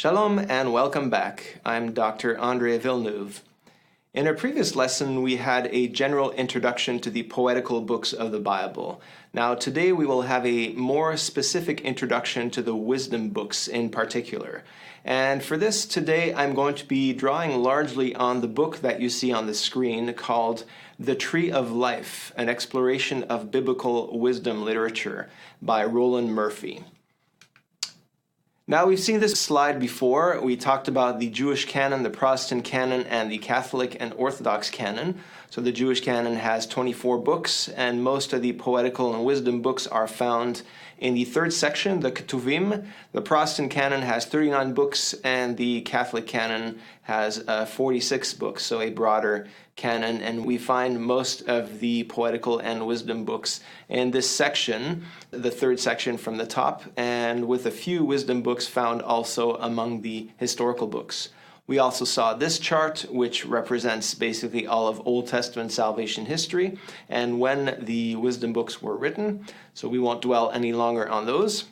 Shalom and welcome back. I'm Dr. Andre Villeneuve. In our previous lesson, we had a general introduction to the poetical books of the Bible. Now, today we will have a more specific introduction to the wisdom books in particular. And for this today, I'm going to be drawing largely on the book that you see on the screen called The Tree of Life, an exploration of biblical wisdom literature by Roland Murphy. Now, we've seen this slide before. We talked about the Jewish canon, the Protestant canon, and the Catholic and Orthodox canon. So the Jewish canon has 24 books, and most of the poetical and wisdom books are found in the third section, the Ketuvim. The Protestant canon has 39 books, and the Catholic canon has 46 books, so a broader canon. And we find most of the poetical and wisdom books in this section, the third section from the top, and with a few wisdom books found also among the historical books. We also saw this chart, which represents basically all of Old Testament salvation history and when the wisdom books were written. So we won't dwell any longer on those.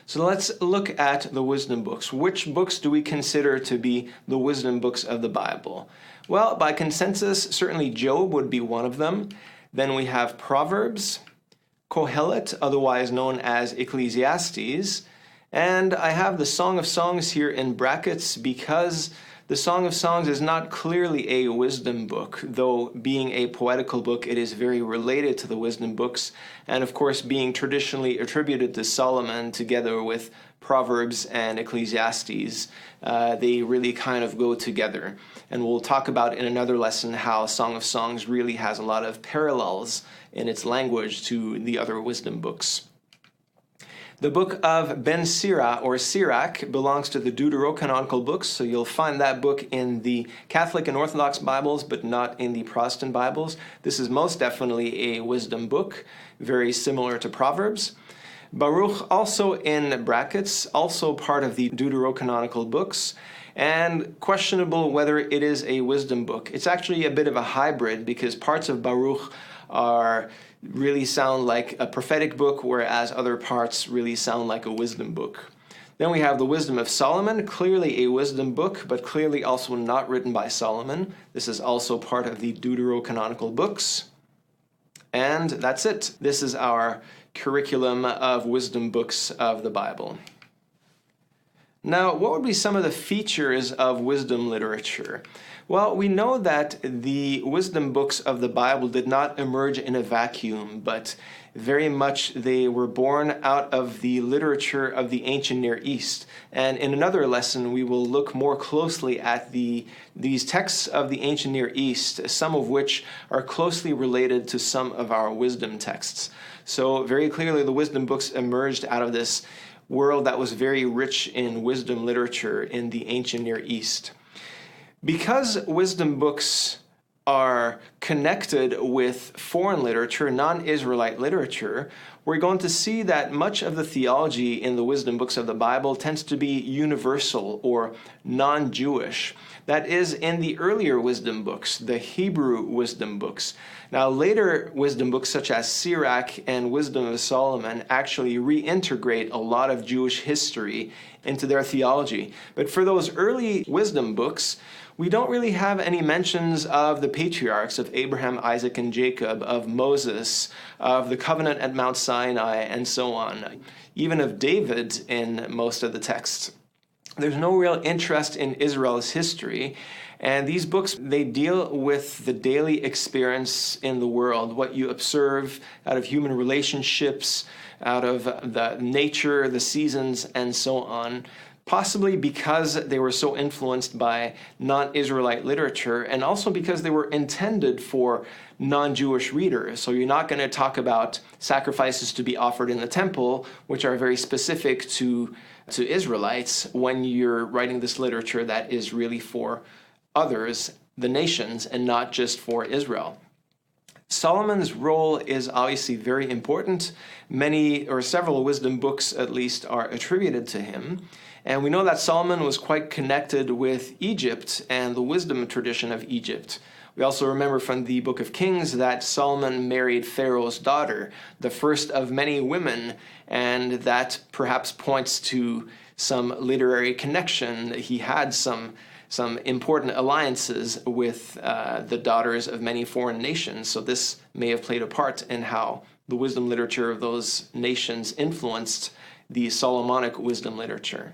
So let's look at the wisdom books. Which books do we consider to be the wisdom books of the Bible? Well, by consensus, certainly Job would be one of them. Then we have Proverbs, Kohelet, otherwise known as Ecclesiastes, and I have the Song of Songs here in brackets because the Song of Songs is not clearly a wisdom book, though being a poetical book, it is very related to the wisdom books, and of course being traditionally attributed to Solomon together with Proverbs and Ecclesiastes, they really kind of go together. And we'll talk about in another lesson how Song of Songs really has a lot of parallels in its language to the other wisdom books. The book of Ben Sirach, or Sirach, belongs to the Deuterocanonical books, so you'll find that book in the Catholic and Orthodox Bibles, but not in the Protestant Bibles. This is most definitely a wisdom book, very similar to Proverbs. Baruch, also in brackets, also part of the Deuterocanonical books, and questionable whether it is a wisdom book. It's actually a bit of a hybrid because parts of Baruch really sound like a prophetic book, whereas other parts really sound like a wisdom book. Then we have the Wisdom of Solomon, clearly a wisdom book, but clearly also not written by Solomon. This is also part of the Deuterocanonical books. And that's it. This is our curriculum of wisdom books of the Bible. Now, what would be some of the features of wisdom literature? Well, we know that the wisdom books of the Bible did not emerge in a vacuum, but very much they were born out of the literature of the ancient Near East. And in another lesson, we will look more closely at these texts of the ancient Near East, some of which are closely related to some of our wisdom texts. So very clearly, the wisdom books emerged out of this world that was very rich in wisdom literature in the ancient Near East. Because wisdom books are connected with foreign literature, non-Israelite literature, we're going to see that much of the theology in the wisdom books of the Bible tends to be universal or non-Jewish. That is, in the earlier wisdom books, the Hebrew wisdom books. Now, later wisdom books such as Sirach and Wisdom of Solomon actually reintegrate a lot of Jewish history into their theology. But for those early wisdom books, we don't really have any mentions of the patriarchs of Abraham, Isaac, and Jacob, of Moses, of the covenant at Mount Sinai, and so on, even of David in most of the texts. There's no real interest in Israel's history, and these books, they deal with the daily experience in the world, what you observe out of human relationships, out of the nature, the seasons, and so on. Possibly because they were so influenced by non-Israelite literature, and also because they were intended for non-Jewish readers. So you're not going to talk about sacrifices to be offered in the temple, which are very specific to Israelites, when you're writing this literature that is really for others, the nations, and not just for Israel. Solomon's role is obviously very important. Many or several wisdom books, at least, are attributed to him. And we know that Solomon was quite connected with Egypt and the wisdom tradition of Egypt. We also remember from the book of Kings that Solomon married Pharaoh's daughter, the first of many women, and that perhaps points to some literary connection. He had some important alliances with the daughters of many foreign nations. So this may have played a part in how the wisdom literature of those nations influenced the Solomonic wisdom literature.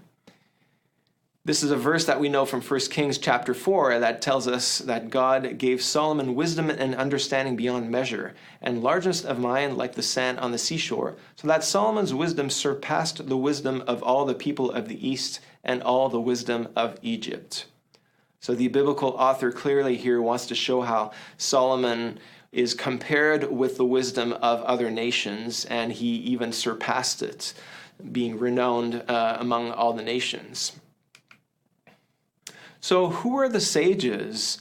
This is a verse that we know from 1 Kings chapter 4 that tells us that God gave Solomon wisdom and understanding beyond measure, and largeness of mind like the sand on the seashore, so that Solomon's wisdom surpassed the wisdom of all the people of the East and all the wisdom of Egypt. So the biblical author clearly here wants to show how Solomon is compared with the wisdom of other nations, and he even surpassed it, being renowned among all the nations. So who are the sages?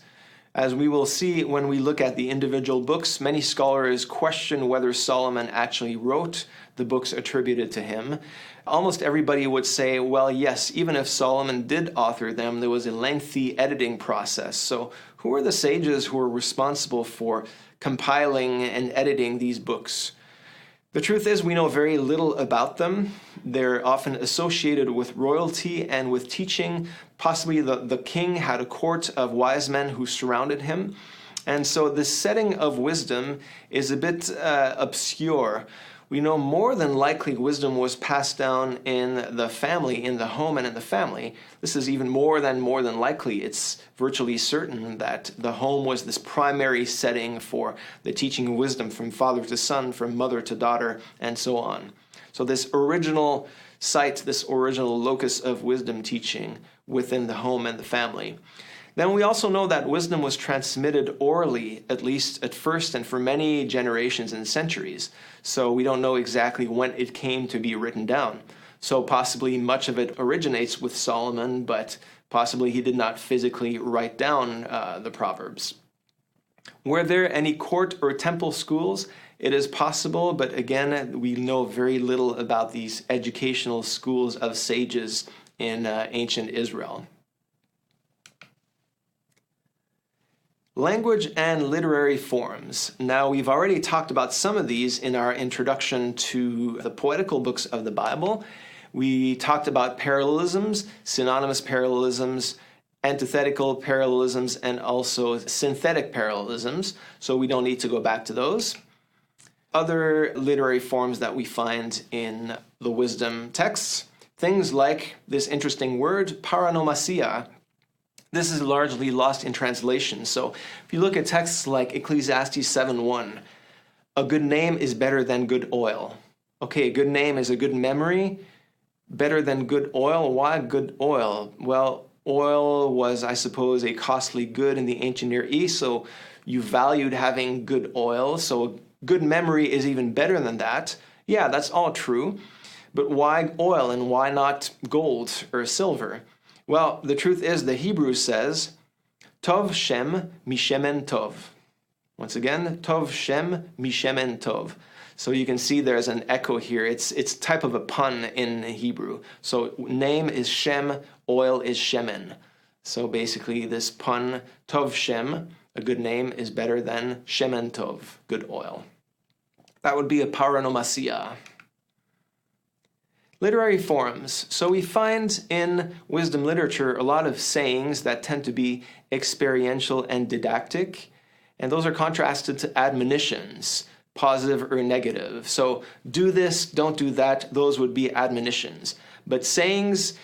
As we will see when we look at the individual books, many scholars question whether Solomon actually wrote the books attributed to him. Almost everybody would say, well, yes, even if Solomon did author them, there was a lengthy editing process. So who are the sages who are responsible for compiling and editing these books? The truth is, we know very little about them. They're often associated with royalty and with teaching. Possibly the king had a court of wise men who surrounded him. And so the setting of wisdom is a bit obscure. We know more than likely wisdom was passed down in the family, in the home and in the family. This is even more than likely. It's virtually certain that the home was this primary setting for the teaching of wisdom from father to son, from mother to daughter, and so on. So this original site, this original locus of wisdom teaching within the home and the family. Then we also know that wisdom was transmitted orally, at least at first, and for many generations and centuries. So we don't know exactly when it came to be written down. So possibly much of it originates with Solomon, but possibly he did not physically write down the Proverbs. Were there any court or temple schools? It is possible, but again, we know very little about these educational schools of sages in ancient Israel. Language and literary forms. Now, we've already talked about some of these in our introduction to the poetical books of the Bible. We talked about parallelisms, synonymous parallelisms, antithetical parallelisms, and also synthetic parallelisms, so we don't need to go back to those. Other literary forms that we find in the wisdom texts, things like this interesting word, paranomasia. This is largely lost in translation. So if you look at texts like Ecclesiastes 7:1, a good name is better than good oil. Okay, a good name is a good memory, better than good oil. Why good oil? Well, oil was, I suppose, a costly good in the ancient Near East, so you valued having good oil. So a good memory is even better than that. Yeah, that's all true. But why oil and why not gold or silver? Well, the truth is, the Hebrew says, Tov Shem Mishemen Tov. Once again, Tov Shem Mishemen Tov. So you can see there's an echo here. It's type of a pun in Hebrew. So name is Shem, oil is Shemen. So basically this pun, Tov Shem, a good name, is better than Shemen Tov, good oil. That would be a paranomasia. Literary forms. So we find in wisdom literature a lot of sayings that tend to be experiential and didactic, and those are contrasted to admonitions, positive or negative. So do this, don't do that, those would be admonitions. But sayings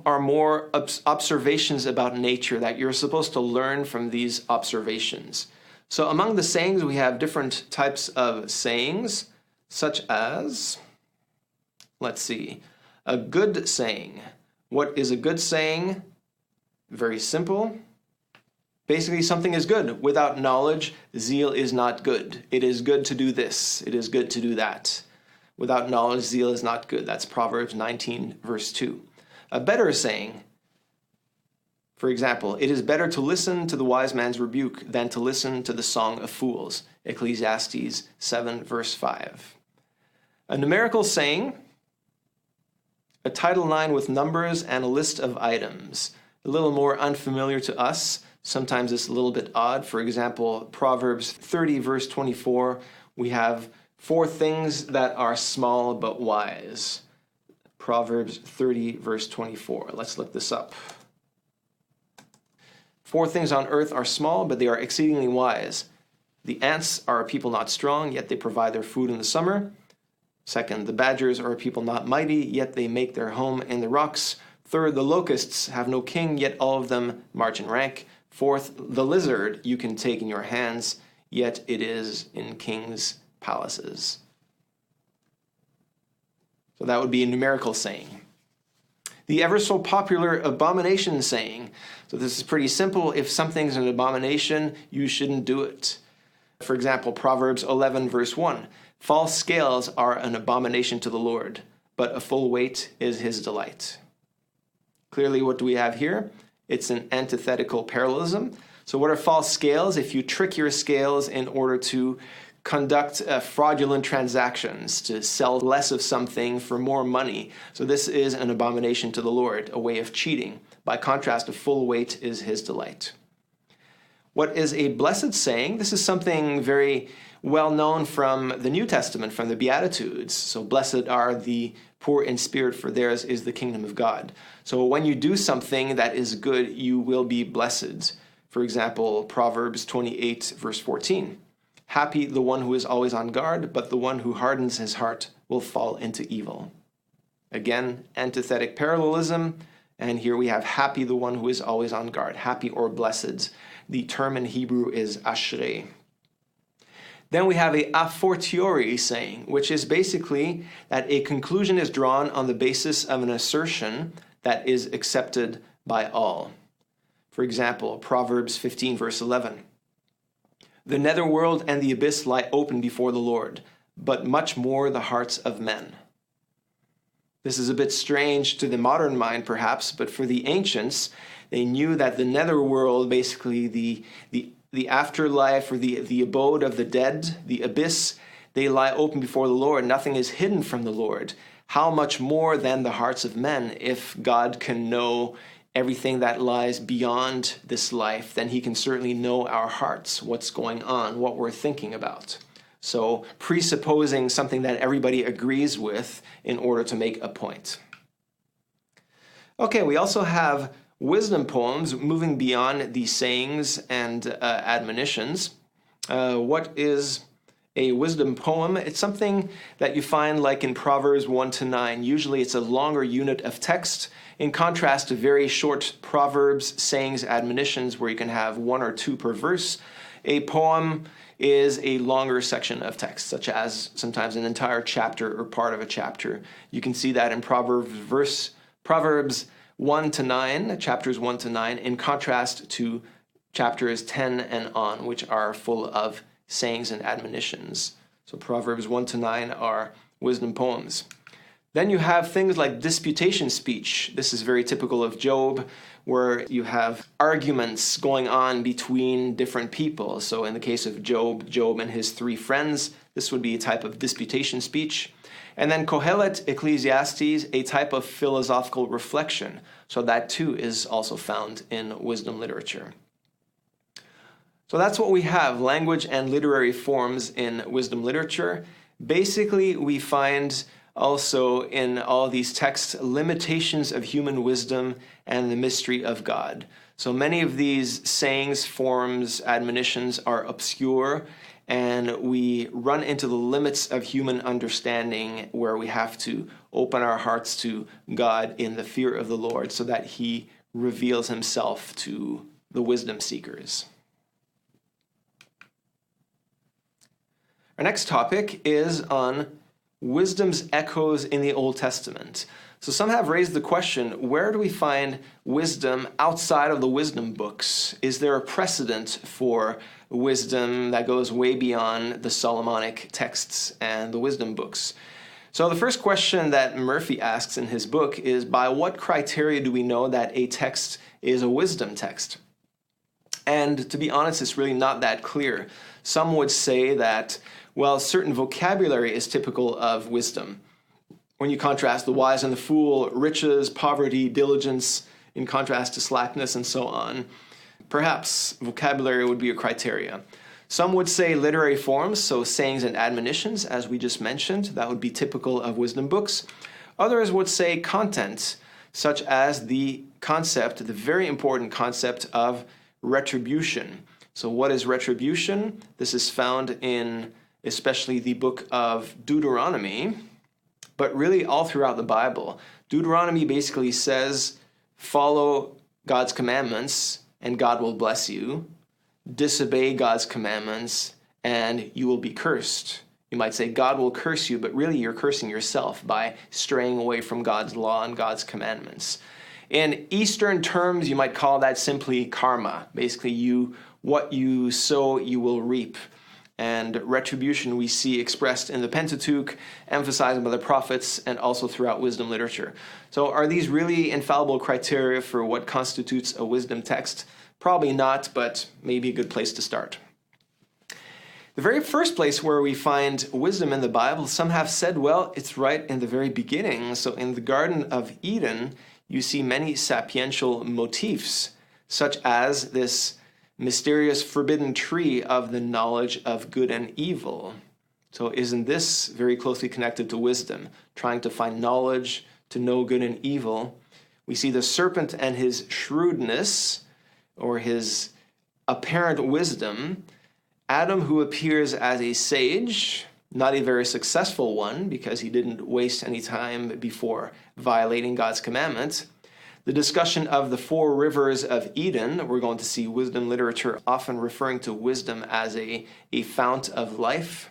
are more observations about nature that you're supposed to learn from these observations. So among the sayings, we have different types of sayings, such as, let's see, a good saying. What is a good saying? Very simple. Basically, something is good. Without knowledge, zeal is not good. It is good to do this. It is good to do that. Without knowledge, zeal is not good. That's Proverbs 19, verse 2. A better saying, for example, it is better to listen to the wise man's rebuke than to listen to the song of fools. Ecclesiastes 7, verse 5. A numerical saying, a title line with numbers and a list of items. A little more unfamiliar to us. Sometimes it's a little bit odd. For example, Proverbs 30, verse 24, we have 4 things that are small but wise. Proverbs 30, verse 24. Let's look this up. 4 things on earth are small, but they are exceedingly wise. The ants are a people not strong, yet they provide their food in the summer. Second, the badgers are a people not mighty, yet they make their home in the rocks. Third, the locusts have no king, yet all of them march in rank. Fourth, the lizard you can take in your hands, yet it is in kings' palaces. So that would be a numerical saying. The ever so popular abomination saying. So this is pretty simple. If something's an abomination, you shouldn't do it. For example, Proverbs 11, verse 1. False scales are an abomination to the Lord, but a full weight is his delight. Clearly, what do we have here? It's an antithetical parallelism. So what are false scales? If you trick your scales in order to conduct fraudulent transactions, to sell less of something for more money. So this is an abomination to the Lord, a way of cheating. By contrast, a full weight is his delight. What is a blessed saying? This is something very well known from the New Testament, from the Beatitudes. So blessed are the poor in spirit, for theirs is the kingdom of God. So when you do something that is good, you will be blessed. For example, Proverbs 28, verse 14. Happy the one who is always on guard, but the one who hardens his heart will fall into evil. Again, antithetic parallelism. And here we have happy the one who is always on guard, happy or blessed. The term in Hebrew is ashrei. Then we have a fortiori saying, which is basically that a conclusion is drawn on the basis of an assertion that is accepted by all. For example, Proverbs 15, verse 11. The netherworld and the abyss lie open before the Lord, but much more the hearts of men. This is a bit strange to the modern mind, perhaps, but for the ancients, they knew that the netherworld, basically the afterlife or the abode of the dead, the abyss, they lie open before the Lord. Nothing is hidden from the Lord. How much more than the hearts of men? If God can know everything that lies beyond this life, then he can certainly know our hearts, what's going on, what we're thinking about. So presupposing something that everybody agrees with in order to make a point. Okay, we also have wisdom poems moving beyond these sayings and admonitions. What is a wisdom poem? It's something that you find like in Proverbs 1 to 9. Usually it's a longer unit of text, in contrast to very short proverbs, sayings, admonitions, where you can have 1 or 2 per verse. A poem is a longer section of text, such as sometimes an entire chapter or part of a chapter. You can see that in Proverbs 1 to 9, chapters 1 to 9, in contrast to chapters 10 and on, which are full of sayings and admonitions. So Proverbs 1 to 9 are wisdom poems. Then you have things like disputation speech. This is very typical of Job, where you have arguments going on between different people. So in the case of Job and his 3 friends, this would be a type of disputation speech. And then Kohelet, Ecclesiastes, a type of philosophical reflection. So that too is also found in wisdom literature. So that's what we have, language and literary forms in wisdom literature. Basically, we find also in all these texts limitations of human wisdom and the mystery of God. So many of these sayings, forms, admonitions are obscure, and we run into the limits of human understanding, where we have to open our hearts to God in the fear of the Lord so that he reveals himself to the wisdom seekers. Our next topic is on wisdom's echoes in the Old Testament. So some have raised the question, where do we find wisdom outside of the wisdom books? Is there a precedent for wisdom that goes way beyond the Solomonic texts and the wisdom books? So the first question that Murphy asks in his book is, by what criteria do we know that a text is a wisdom text? And to be honest, it's really not that clear. Some would say that, well, certain vocabulary is typical of wisdom. When you contrast the wise and the fool, riches, poverty, diligence, in contrast to slackness and so on, perhaps vocabulary would be a criteria. Some would say literary forms, so sayings and admonitions, as we just mentioned, that would be typical of wisdom books. Others would say content, such as the very important concept of retribution. So what is retribution? This is found in especially the book of Deuteronomy, but really all throughout the Bible. Deuteronomy basically says, follow God's commandments and God will bless you. Disobey God's commandments and you will be cursed. You might say God will curse you, but really you're cursing yourself by straying away from God's law and God's commandments. In Eastern terms, you might call that simply karma. Basically, what you sow, you will reap. And retribution we see expressed in the Pentateuch, emphasized by the prophets, and also throughout wisdom literature. So are these really infallible criteria for what constitutes a wisdom text? Probably not, but maybe a good place to start. The very first place where we find wisdom in the Bible, some have said, well, it's right in the very beginning. So in the Garden of Eden, you see many sapiential motifs, such as this mysterious forbidden tree of the knowledge of good and evil. So isn't this very closely connected to wisdom, trying to find knowledge, to know good and evil? We see the serpent and his shrewdness, or his apparent wisdom. Adam, who appears as a sage, not a very successful one because he didn't waste any time before violating God's commandment. The discussion of the four rivers of Eden, we're going to see wisdom literature often referring to wisdom as a fount of life.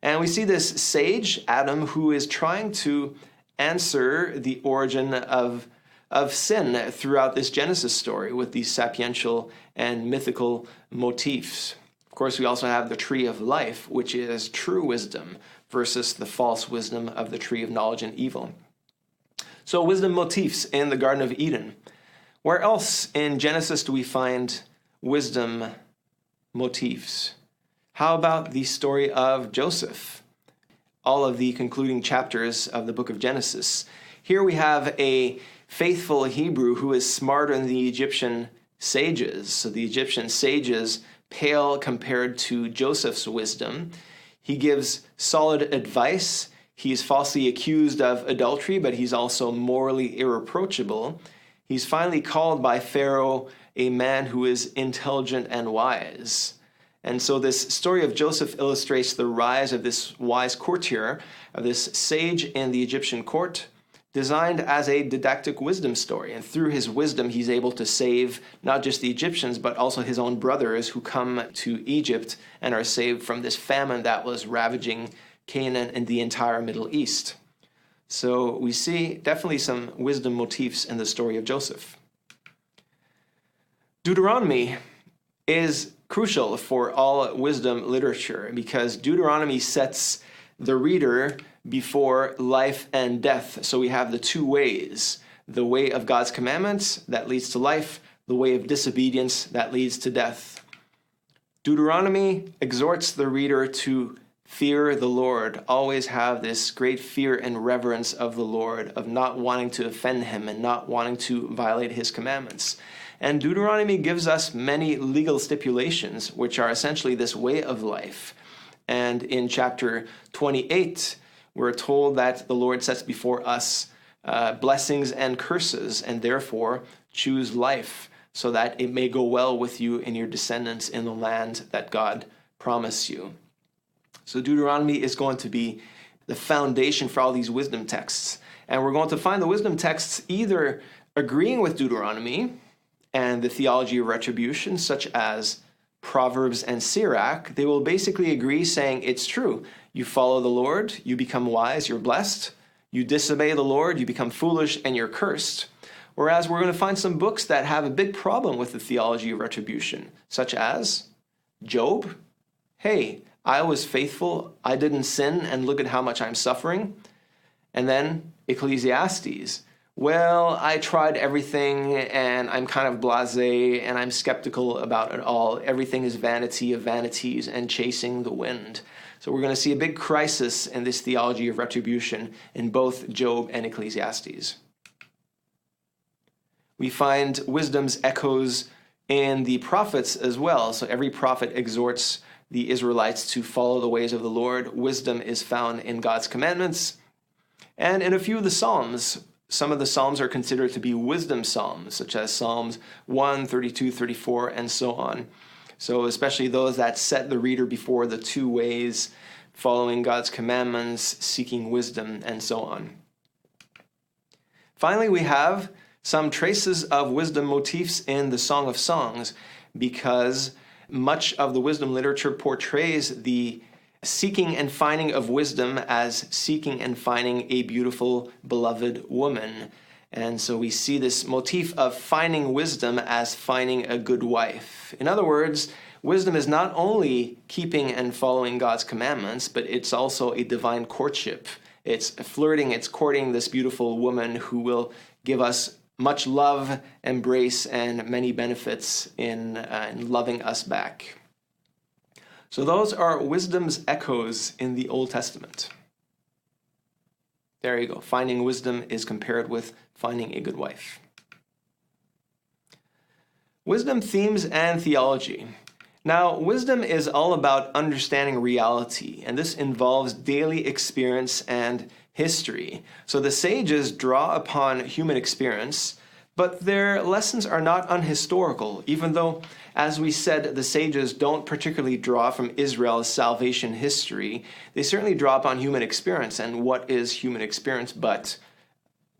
And we see this sage, Adam, who is trying to answer the origin of sin throughout this Genesis story with these sapiential and mythical motifs. Of course, we also have the tree of life, which is true wisdom versus the false wisdom of the tree of knowledge and evil. So wisdom motifs in the Garden of Eden. Where else in Genesis do we find wisdom motifs? How about the story of Joseph? All of the concluding chapters of the book of Genesis. Here we have a faithful Hebrew who is smarter than the Egyptian sages. So the Egyptian sages pale compared to Joseph's wisdom. He gives solid advice. He's falsely accused of adultery, but he's also morally irreproachable. He's finally called by Pharaoh a man who is intelligent and wise. And so this story of Joseph illustrates the rise of this wise courtier, of this sage in the Egyptian court, designed as a didactic wisdom story. And through his wisdom, he's able to save not just the Egyptians, but also his own brothers who come to Egypt and are saved from this famine that was ravaging Canaan and the entire Middle East. So we see definitely some wisdom motifs in the story of Joseph. Deuteronomy is crucial for all wisdom literature because Deuteronomy sets the reader before life and death. So we have the two ways, the way of God's commandments that leads to life, the way of disobedience that leads to death. Deuteronomy exhorts the reader to fear the Lord, always have this great fear and reverence of the Lord, of not wanting to offend him and not wanting to violate his commandments. And Deuteronomy gives us many legal stipulations, which are essentially this way of life. And in chapter 28, we're told that the Lord sets before us blessings and curses, and therefore choose life so that it may go well with you and your descendants in the land that God promised you. So Deuteronomy is going to be the foundation for all these wisdom texts. And we're going to find the wisdom texts either agreeing with Deuteronomy and the theology of retribution, such as Proverbs and Sirach. They will basically agree saying it's true. You follow the Lord, you become wise, you're blessed. You disobey the Lord, you become foolish and you're cursed. Whereas we're going to find some books that have a big problem with the theology of retribution, such as Job. Hey, I was faithful, I didn't sin, and look at how much I'm suffering. And then Ecclesiastes. Well, I tried everything and I'm kind of blasé and I'm skeptical about it all. Everything is vanity of vanities and chasing the wind. So we're going to see a big crisis in this theology of retribution in both Job and Ecclesiastes. We find wisdom's echoes in the prophets as well. So every prophet exhorts the Israelites to follow the ways of the Lord. Wisdom is found in God's commandments. And in a few of the Psalms, some of the Psalms are considered to be wisdom Psalms, such as Psalms 1, 32, 34, and so on. So especially those that set the reader before the two ways, following God's commandments, seeking wisdom, and so on. Finally, we have some traces of wisdom motifs in the Song of Songs, because much of the wisdom literature portrays the seeking and finding of wisdom as seeking and finding a beautiful, beloved woman. And so we see this motif of finding wisdom as finding a good wife. In other words, wisdom is not only keeping and following God's commandments, but it's also a divine courtship. It's flirting, it's courting this beautiful woman who will give us much love, embrace, and many benefits in loving us back. So those are wisdom's echoes in the Old Testament. There you go. Finding wisdom is compared with finding a good wife. Wisdom themes and theology. Now, wisdom is all about understanding reality, and this involves daily experience and history. So the sages draw upon human experience, but their lessons are not unhistorical, even though, as we said, the sages don't particularly draw from Israel's salvation history. They certainly draw upon human experience. And what is human experience but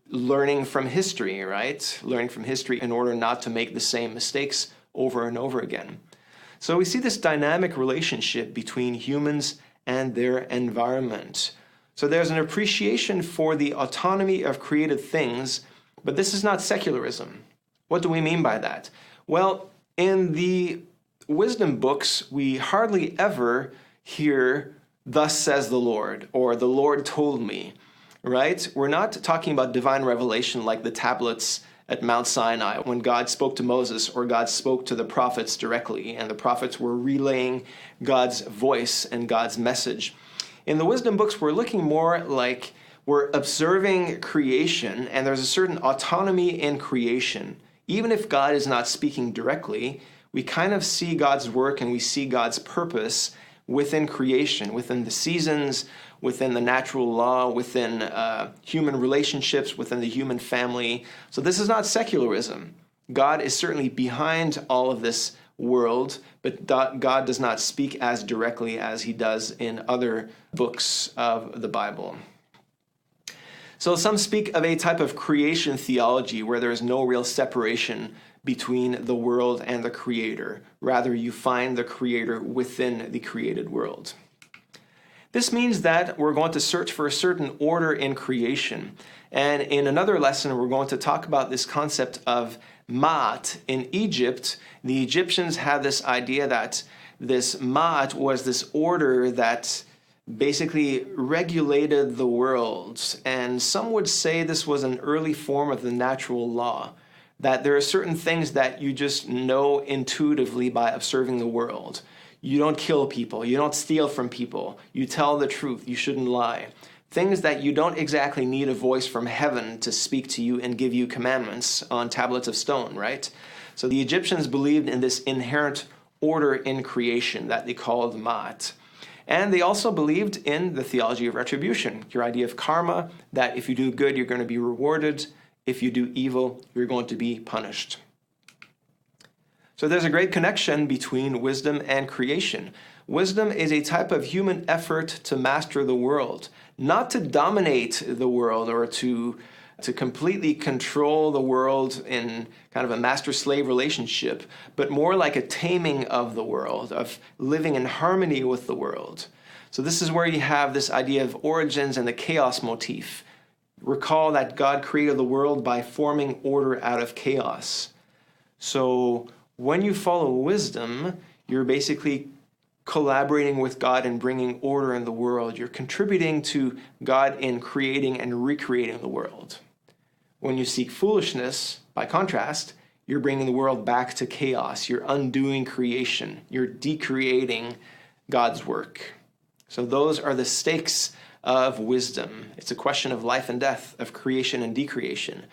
learning from history, right? Learning from history in order not to make the same mistakes over and over again. So we see this dynamic relationship between humans and their environment. So there's an appreciation for the autonomy of created things, but this is not secularism. What do we mean by that? Well, in the wisdom books, we hardly ever hear, "Thus says the Lord," or "the Lord told me," right? We're not talking about divine revelation like the tablets at Mount Sinai when God spoke to Moses or God spoke to the prophets directly, and the prophets were relaying God's voice and God's message. In the wisdom books, we're looking more like we're observing creation, and there's a certain autonomy in creation. Even if God is not speaking directly, we kind of see God's work and we see God's purpose within creation, within the seasons, within the natural law, within human relationships, within the human family. So this is not secularism. God is certainly behind all of this world, but God does not speak as directly as he does in other books of the Bible. So some speak of a type of creation theology where there is no real separation between the world and the Creator. Rather, you find the Creator within the created world. This means that we're going to search for a certain order in creation. And in another lesson, we're going to talk about this concept of Ma'at. In Egypt, the Egyptians had this idea that this Ma'at was this order that basically regulated the world. And some would say this was an early form of the natural law, that there are certain things that you just know intuitively by observing the world. You don't kill people, you don't steal from people, you tell the truth, you shouldn't lie. Things that you don't exactly need a voice from heaven to speak to you and give you commandments on tablets of stone, right? So the Egyptians believed in this inherent order in creation that they called Ma'at. And they also believed in the theology of retribution, your idea of karma, that if you do good, you're going to be rewarded. If you do evil, you're going to be punished. So there's a great connection between wisdom and creation. Wisdom is a type of human effort to master the world, not to dominate the world or to completely control the world in kind of a master-slave relationship, but more like a taming of the world, of living in harmony with the world. So this is where you have this idea of origins and the chaos motif. Recall that God created the world by forming order out of chaos. So when you follow wisdom, you're basically collaborating with God and bringing order in the world. You're contributing to God in creating and recreating the world. When you seek foolishness, by contrast, you're bringing the world back to chaos. You're undoing creation. You're decreating God's work. So those are the stakes of wisdom. It's a question of life and death, of creation and decreation.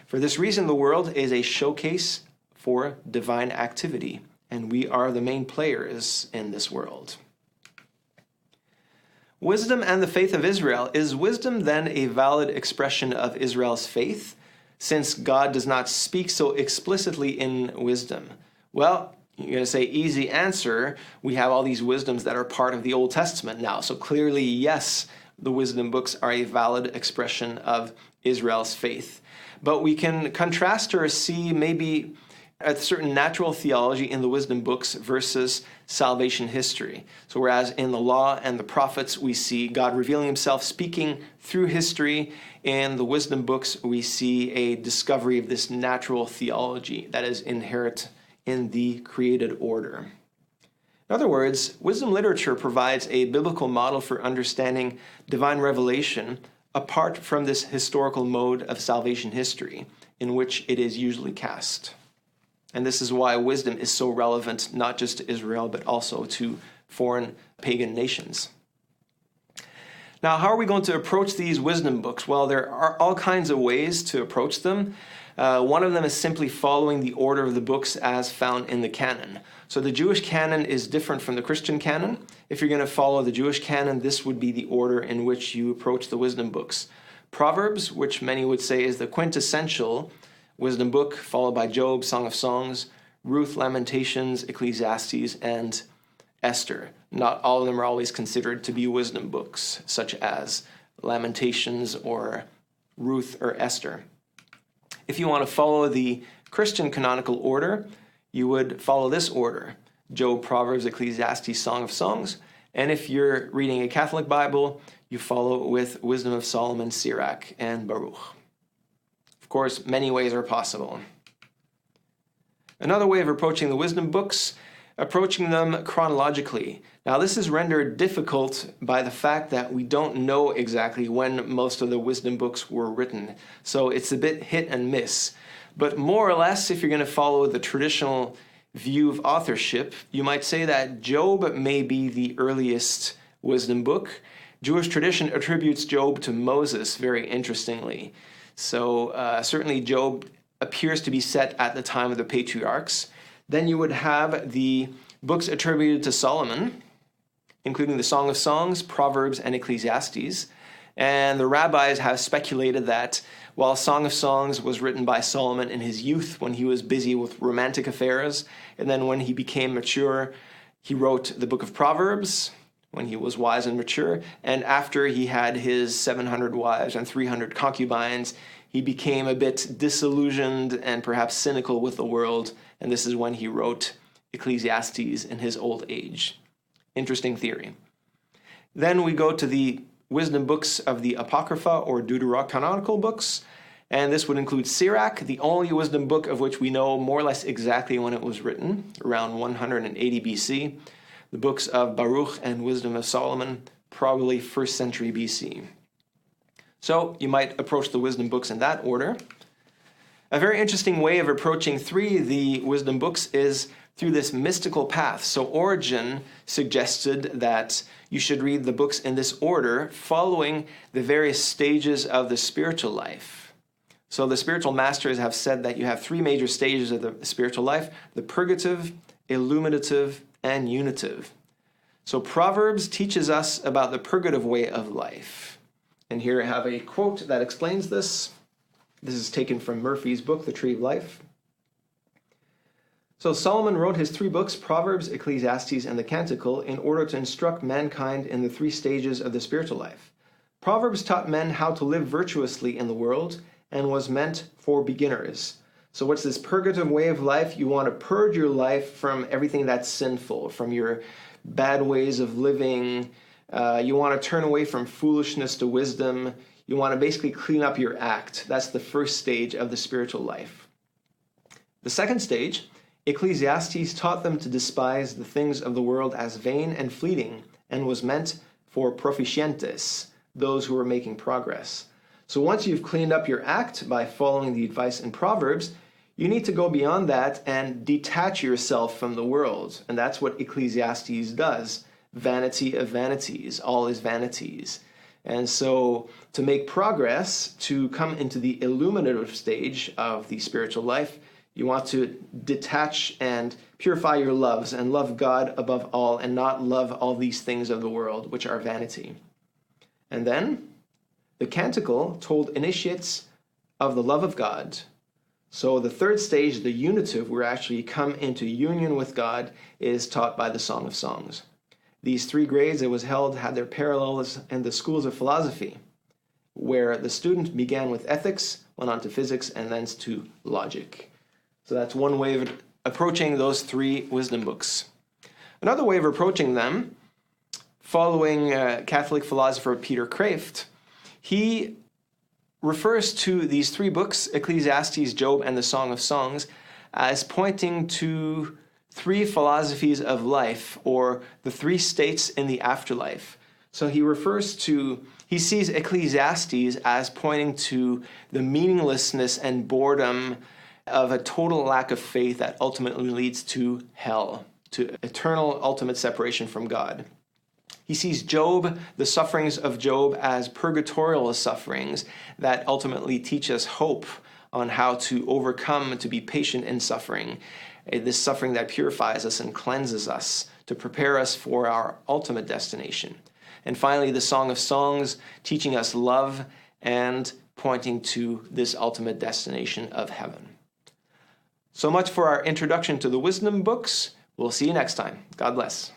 For this reason, the world is a showcase for divine activity, and we are the main players in this world. Wisdom and the faith of Israel. Is wisdom then a valid expression of Israel's faith, since God does not speak so explicitly in wisdom? Well, you're going to say, easy answer. We have all these wisdoms that are part of the Old Testament now. So clearly, yes, the wisdom books are a valid expression of Israel's faith. But we can contrast or see maybe a certain natural theology in the wisdom books versus salvation history. So whereas in the law and the prophets, we see God revealing himself, speaking through history, in the wisdom books, we see a discovery of this natural theology that is inherent in the created order. In other words, wisdom literature provides a biblical model for understanding divine revelation apart from this historical mode of salvation history in which it is usually cast. And this is why wisdom is so relevant not just to Israel, but also to foreign pagan nations. Now, how are we going to approach these wisdom books? Well, there are all kinds of ways to approach them. One of them is simply following the order of the books as found in the canon. So the Jewish canon is different from the Christian canon. If you're going to follow the Jewish canon, this would be the order in which you approach the wisdom books. Proverbs, which many would say is the quintessential wisdom book, followed by Job, Song of Songs, Ruth, Lamentations, Ecclesiastes, and Esther. Not all of them are always considered to be wisdom books, such as Lamentations or Ruth or Esther. If you want to follow the Christian canonical order, you would follow this order: Job, Proverbs, Ecclesiastes, Song of Songs. And if you're reading a Catholic Bible, you follow with Wisdom of Solomon, Sirach, and Baruch. Of course, many ways are possible. Another way of approaching the wisdom books, approaching them chronologically. Now, this is rendered difficult by the fact that we don't know exactly when most of the wisdom books were written. So it's a bit hit and miss. But more or less, if you're going to follow the traditional view of authorship, you might say that Job may be the earliest wisdom book. Jewish tradition attributes Job to Moses, very interestingly. So certainly Job appears to be set at the time of the patriarchs. Then you would have the books attributed to Solomon, including the Song of Songs, Proverbs, and Ecclesiastes. And the rabbis have speculated that while Song of Songs was written by Solomon in his youth when he was busy with romantic affairs, and then when he became mature, he wrote the book of Proverbs when he was wise and mature. And after he had his 700 wives and 300 concubines, he became a bit disillusioned and perhaps cynical with the world. And this is when he wrote Ecclesiastes in his old age. Interesting theory. Then we go to the wisdom books of the Apocrypha or Deuterocanonical books. And this would include Sirach, the only wisdom book of which we know more or less exactly when it was written, around 180 BC. The books of Baruch and Wisdom of Solomon, probably 1st century BC. So you might approach the wisdom books in that order. A very interesting way of approaching three of the wisdom books is through this mystical path. So Origen suggested that you should read the books in this order, following the various stages of the spiritual life. So the spiritual masters have said that you have three major stages of the spiritual life: the purgative, illuminative, and unitive. So Proverbs teaches us about the purgative way of life. And here I have a quote that explains this. This is taken from Murphy's book, The Tree of Life. So Solomon wrote his three books, Proverbs, Ecclesiastes, and the Canticle, in order to instruct mankind in the three stages of the spiritual life. Proverbs taught men how to live virtuously in the world and was meant for beginners. So what's this purgative way of life? You want to purge your life from everything that's sinful, from your bad ways of living. You want to turn away from foolishness to wisdom. You want to basically clean up your act. That's the first stage of the spiritual life. The second stage, Ecclesiastes taught them to despise the things of the world as vain and fleeting, and was meant for proficientes, those who are making progress. So once you've cleaned up your act by following the advice in Proverbs, you need to go beyond that and detach yourself from the world. And that's what Ecclesiastes does. Vanity of vanities, all is vanities. And so to make progress, to come into the illuminative stage of the spiritual life, you want to detach and purify your loves and love God above all and not love all these things of the world, which are vanity. And then the canticle told initiates of the love of God. So the third stage, the unitive, where actually come into union with God, is taught by the Song of Songs. These 3 grades it was held had their parallels in the schools of philosophy, where the student began with ethics, went on to physics, and then to logic. So that's one way of approaching those 3 wisdom books. Another way of approaching them, following Catholic philosopher Peter Kreeft, he refers to these 3 books, Ecclesiastes, Job, and the Song of Songs, as pointing to 3 philosophies of life, or the 3 states in the afterlife. So he sees Ecclesiastes as pointing to the meaninglessness and boredom of a total lack of faith that ultimately leads to hell, to eternal ultimate separation from God. He sees Job, the sufferings of Job, as purgatorial sufferings that ultimately teach us hope on how to overcome, to be patient in suffering, this suffering that purifies us and cleanses us to prepare us for our ultimate destination. And finally, the Song of Songs, teaching us love and pointing to this ultimate destination of heaven. So much for our introduction to the wisdom books. We'll see you next time. God bless.